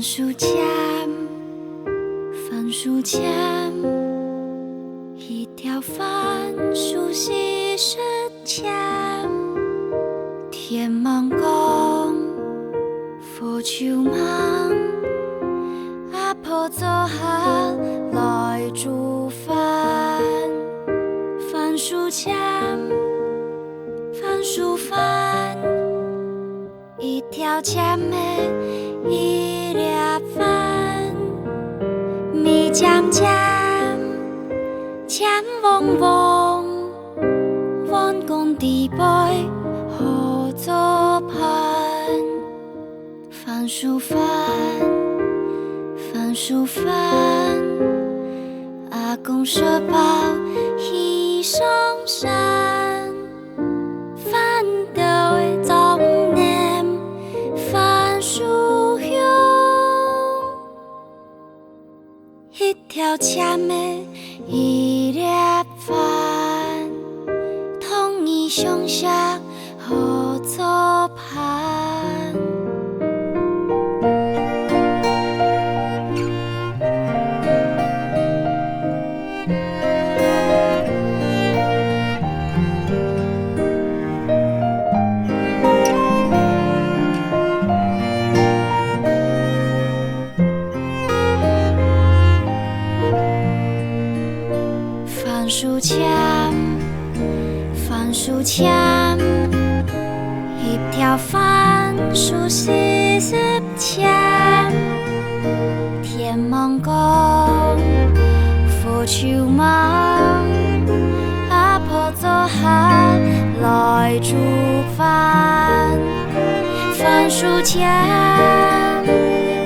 树签，番薯签，一条番薯细丝签，天忙公，火秋忙，阿婆做好来煮饭，番薯签，番薯饭，一条签的一粒饭，米浆浆，签嗡嗡，弯弓地背好做盘，番薯饭，番薯饭，阿公说包一上山，饭豆的总念番薯香，一条签的一粒饭，统一上下好做盘。番薯签，番薯签，一条番薯细丝签，天忙公，火秋忙，阿婆做好来煮饭，番薯签，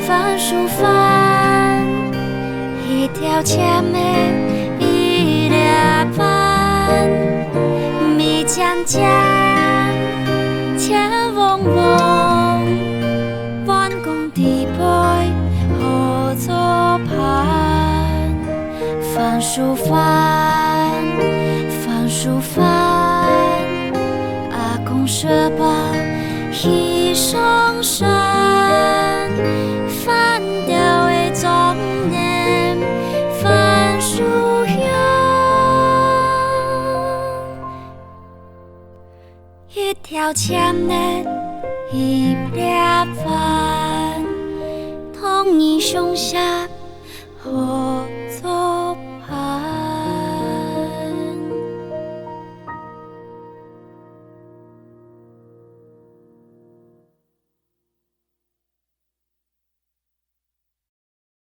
番薯饭，一条签的一粒饭，米浆浆，签嗡嗡，弯弓地背好做盘，番薯饭，番薯饭，阿公说包一上山，饭豆的总念番薯香，一条签的一粒饭，统一上下好做